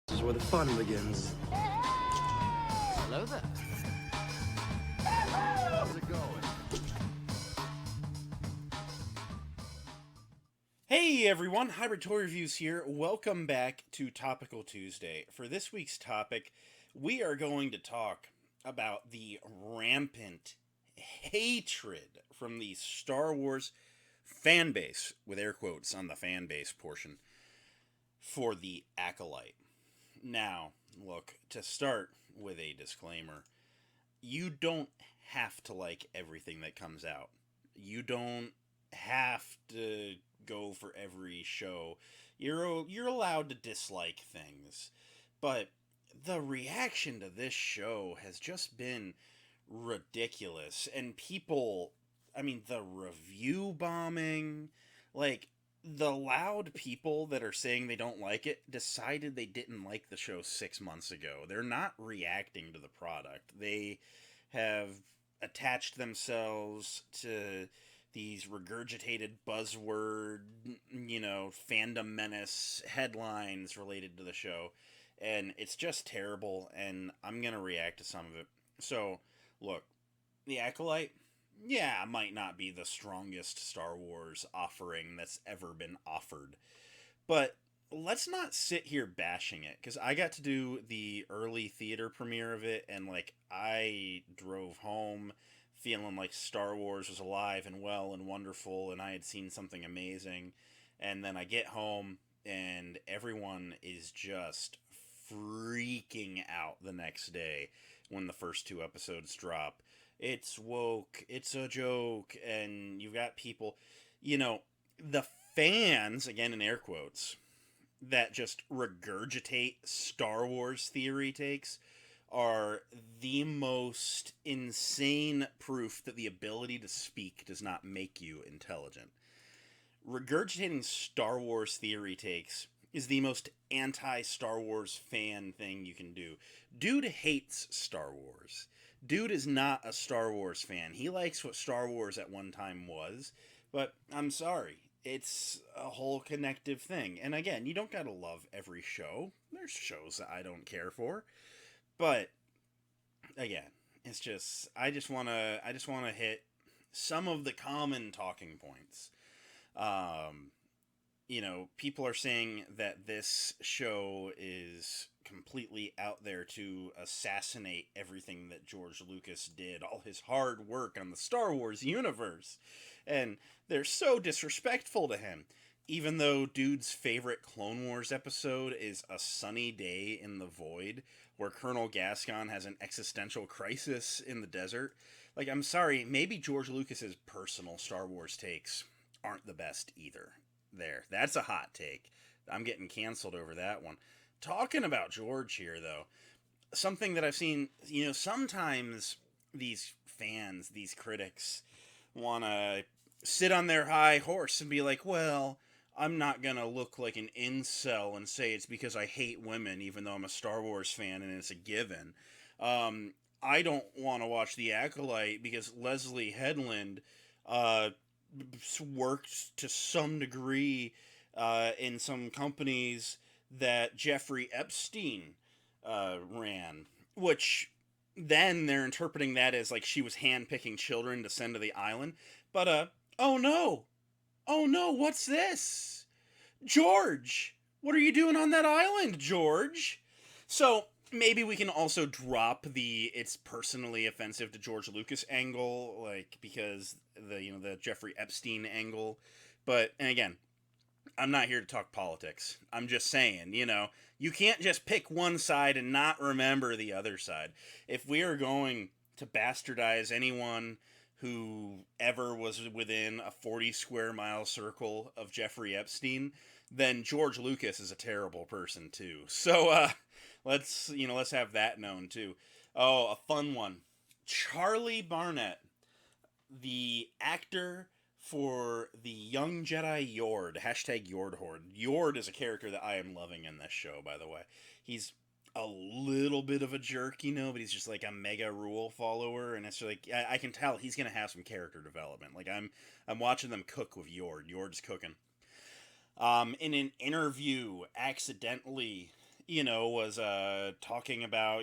This is where the fun begins. Hello there. How's it going? Hey everyone, Hybrid Toy Reviews here. Welcome back to Topical Tuesday. For this week's topic, we are going to talk about the rampant hatred from the Star Wars fan base, with air quotes on the fan base portion, for the Acolyte. Now, look, to start with a disclaimer, you don't have to like everything that comes out. You don't have to go for every show. You're allowed to dislike things. But the reaction to this show has just been ridiculous, and people, I mean, the review bombing, like, the loud people that are saying they don't like it decided they didn't like the show 6 months ago. They're not reacting to the product. They have attached themselves to these regurgitated buzzword, fandom menace headlines related to the show. And it's just terrible, and I'm going to react to some of it. So, look, The Acolyte, yeah, might not be the strongest Star Wars offering that's ever been offered. But let's not sit here bashing it, because I got to do the early theater premiere of it, and, like, I drove home feeling like Star Wars was alive and well and wonderful, and I had seen something amazing. And then I get home, and everyone is just freaking out the next day when the first two episodes drop. It's woke, it's a joke, and you've got people, the fans, again in air quotes, that just regurgitate Star Wars theory takes are the most insane proof that the ability to speak does not make you intelligent. Regurgitating Star Wars theory takes is the most anti-Star Wars fan thing you can do. Dude hates Star Wars. Dude is not a Star Wars fan. He likes what Star Wars at one time was, but I'm sorry. It's a whole connective thing. And again, you don't gotta love every show. There's shows that I don't care for. But again, it's just I just wanna hit some of the common talking points. Um, People are saying that this show is completely out there to assassinate everything that George Lucas did, all his hard work on the Star Wars universe. And they're so disrespectful to him. Even though dude's favorite Clone Wars episode is A Sunny Day in the Void, where Colonel Gascon has an existential crisis in the desert. Like, I'm sorry, maybe George Lucas's personal Star Wars takes aren't the best either. There. That's a hot take. I'm getting canceled over that one. Talking about George here, though, something that I've seen, sometimes these fans, these critics, want to sit on their high horse and be like, well, I'm not going to look like an incel and say it's because I hate women, even though I'm a Star Wars fan and it's a given. I don't want to watch The Acolyte because Leslie Headland uh, worked to some degree in some companies that Jeffrey Epstein ran, which then they're interpreting that as like she was handpicking children to send to the island. But oh no, what's this? George, what are you doing on that island, George? So maybe we can also drop the it's personally offensive to George Lucas angle, like because the Jeffrey Epstein angle. But and again, I'm not here to talk politics. I'm just saying, you can't just pick one side and not remember the other side. If we are going to bastardize anyone who ever was within a 40 square mile circle of Jeffrey Epstein, then George Lucas is a terrible person too. So let's have that known too. Oh, a fun one. Charlie Barnett, the actor for the young Jedi Yord, hashtag Yord Horde. Yord is a character that I am loving in this show, by the way. He's a little bit of a jerk, but he's just like a mega rule follower, and it's like I can tell he's gonna have some character development. Like I'm watching them cook with Yord. Yord's cooking. In an interview, accidentally was talking about,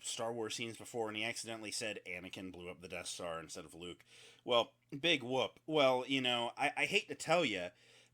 Star Wars scenes before, and he accidentally said Anakin blew up the Death Star instead of Luke. Well, big whoop. Well, I hate to tell you,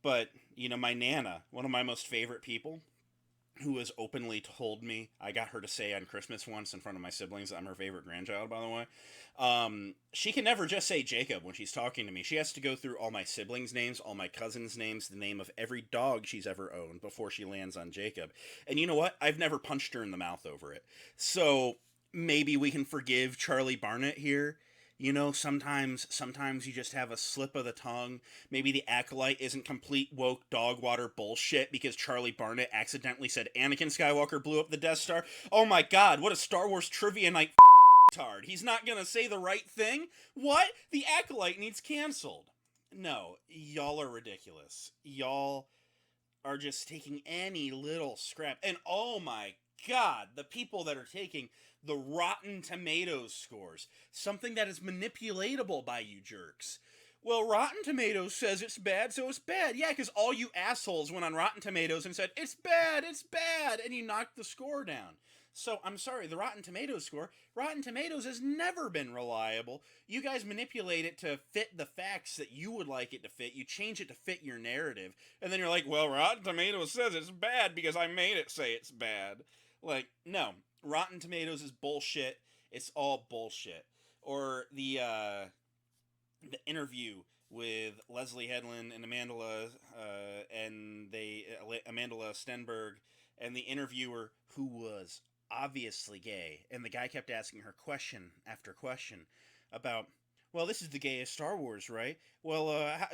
but, my Nana, one of my most favorite people, who has openly told me, I got her to say on Christmas once in front of my siblings, I'm her favorite grandchild, by the way. She can never just say Jacob when she's talking to me. She has to go through all my siblings' names, all my cousins' names, the name of every dog she's ever owned before she lands on Jacob. And you know what? I've never punched her in the mouth over it. So maybe we can forgive Charlie Barnett here. Sometimes you just have a slip of the tongue. Maybe the Acolyte isn't complete woke dog water bullshit because Charlie Barnett accidentally said Anakin Skywalker blew up the Death Star. Oh my god, what a Star Wars trivia night tard. He's not gonna say the right thing? What? The Acolyte needs canceled. No, y'all are ridiculous. Y'all are just taking any little scrap. And oh my god, the people that are taking the Rotten Tomatoes scores, something that is manipulatable by you jerks. Well, Rotten Tomatoes says it's bad, so it's bad. Yeah, because all you assholes went on Rotten Tomatoes and said, it's bad, and you knocked the score down. So, I'm sorry, the Rotten Tomatoes score, Rotten Tomatoes has never been reliable. You guys manipulate it to fit the facts that you would like it to fit. You change it to fit your narrative. And then you're like, well, Rotten Tomatoes says it's bad because I made it say it's bad. Like, no. Rotten Tomatoes is bullshit. It's all bullshit. Or the interview with Leslie Headland and Amanda Stenberg, and the interviewer who was obviously gay, and the guy kept asking her question after question about, well, this is the gayest Star Wars, right? Well,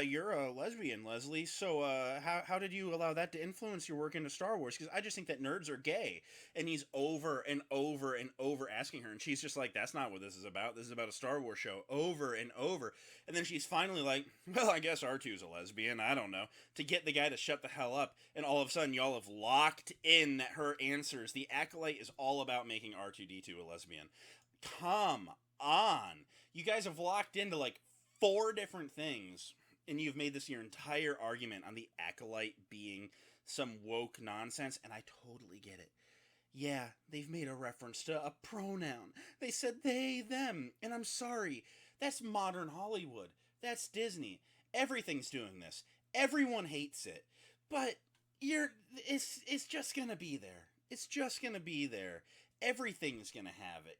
you're a lesbian, Leslie, so how did you allow that to influence your work into Star Wars? Because I just think that nerds are gay. And he's over and over and over asking her, and she's just like, that's not what this is about. This is about a Star Wars show, over and over. And then she's finally like, well, I guess R2's a lesbian, I don't know, to get the guy to shut the hell up. And all of a sudden, y'all have locked in her answers. The Acolyte is all about making R2-D2 a lesbian. Come on. You guys have locked into like 4 different things, and you've made this your entire argument on the Acolyte being some woke nonsense, and I totally get it. Yeah, they've made a reference to a pronoun. They said they, them, and I'm sorry. That's modern Hollywood. That's Disney. Everything's doing this. Everyone hates it. But it's just gonna be there. It's just gonna be there. Everything's gonna have it.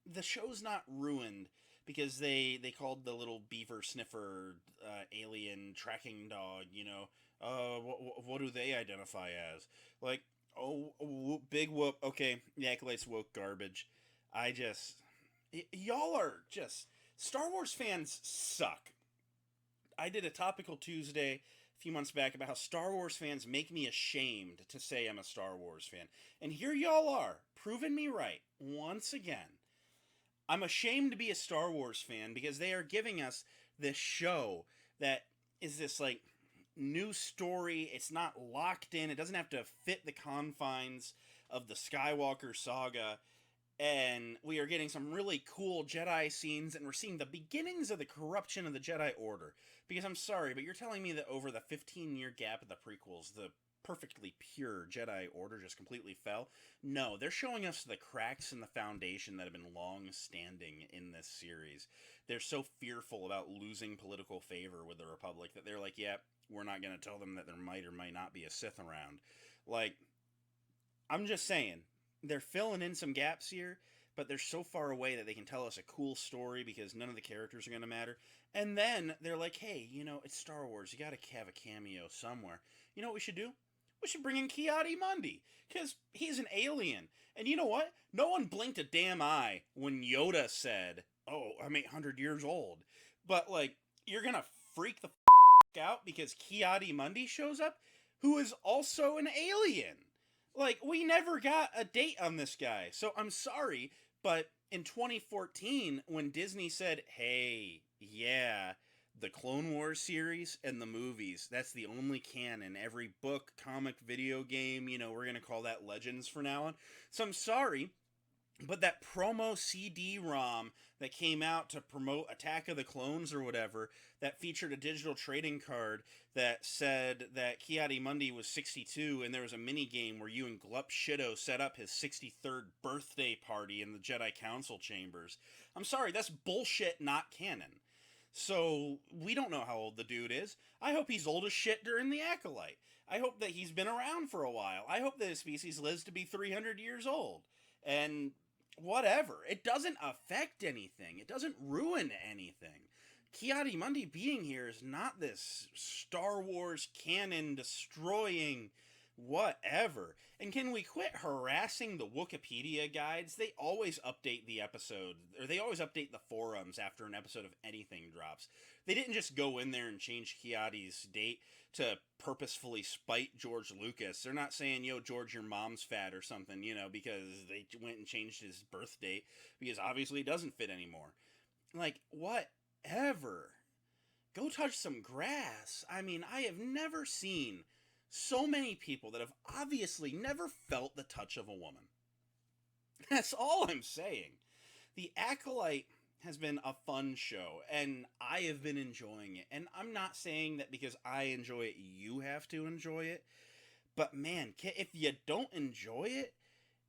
The show's not ruined because they called the little beaver sniffer alien tracking dog, what do they identify as? Like, big whoop. Okay, the Acolyte's woke garbage. Y'all are just, Star Wars fans suck. I did a Topical Tuesday a few months back about how Star Wars fans make me ashamed to say I'm a Star Wars fan. And here y'all are, proving me right, once again. I'm ashamed to be a Star Wars fan because they are giving us this show that is this, like, new story. It's not locked in. It doesn't have to fit the confines of the Skywalker saga. And we are getting some really cool Jedi scenes, and we're seeing the beginnings of the corruption of the Jedi Order. Because I'm sorry, but you're telling me that over the 15-year gap of the prequels, the perfectly pure Jedi Order just completely fell? No, they're showing us the cracks in the foundation that have been long standing in this series. They're so fearful about losing political favor with the Republic that they're like, yeah, we're not going to tell them that there might or might not be a Sith around. Like, I'm just saying, they're filling in some gaps here, but they're so far away that they can tell us a cool story because none of the characters are going to matter. And then they're like, hey, it's Star Wars. You got to have a cameo somewhere. You know what we should do? We should bring in Ki-Adi-Mundi, because he's an alien. And you know what? No one blinked a damn eye when Yoda said, oh, I'm 800 years old. But, like, you're gonna freak the out because Ki-Adi-Mundi shows up, who is also an alien. Like, we never got a date on this guy. So I'm sorry, but in 2014, when Disney said, hey, yeah, the Clone Wars series and the movies, that's the only canon. Every book, comic, video game, we're going to call that Legends from now on. So I'm sorry, But that promo CD-ROM that came out to promote Attack of the Clones or whatever, that featured a digital trading card that said that Ki-Adi-Mundi was 62, and there was a mini game where you and Glup Shido set up his 63rd birthday party in the Jedi Council chambers. I'm sorry, that's bullshit, not canon. So we don't know how old the dude is. I hope he's old as shit during the Acolyte. I hope that he's been around for a while. I hope that his species lives to be 300 years old. And whatever. It doesn't affect anything. It doesn't ruin anything. Ki-Adi-Mundi being here is not this Star Wars canon destroying whatever. And can we quit harassing the Wikipedia guides? They always update the episode, or they always update the forums after an episode of anything drops. They didn't just go in there and change Ki-Adi's date to purposefully spite George Lucas. They're not saying, yo, George, your mom's fat or something, because they went and changed his birth date, because obviously it doesn't fit anymore. Like, whatever. Go touch some grass. I mean, I have never seen so many people that have obviously never felt the touch of a woman. That's all I'm saying. The Acolyte has been a fun show, and I have been enjoying it. And I'm not saying that because I enjoy it, you have to enjoy it. But man, if you don't enjoy it,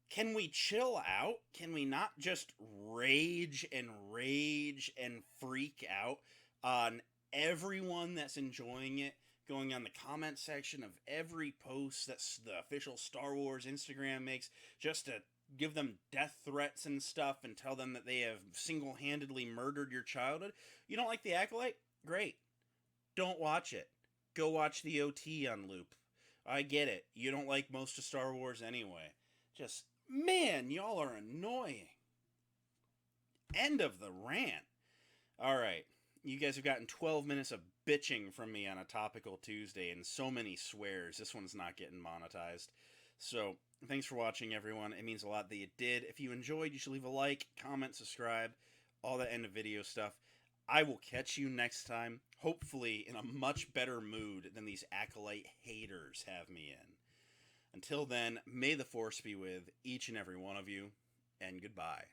can we chill out? Can we not just rage and freak out on everyone that's enjoying it? Going on the comment section of every post that the official Star Wars Instagram makes just to give them death threats and stuff and tell them that they have single-handedly murdered your childhood. You don't like the Acolyte? Great. Don't watch it. Go watch the OT on loop. I get it. You don't like most of Star Wars anyway. Just, man, y'all are annoying. End of the rant. Alright. You guys have gotten 12 minutes of bitching from me on a Topical Tuesday and so many swears. This one's not getting monetized. So, thanks for watching, everyone. It means a lot that you did. If you enjoyed, you should leave a like, comment, subscribe, all that end of video stuff. I will catch you next time, hopefully in a much better mood than these Acolyte haters have me in. Until then, may the Force be with each and every one of you, and goodbye.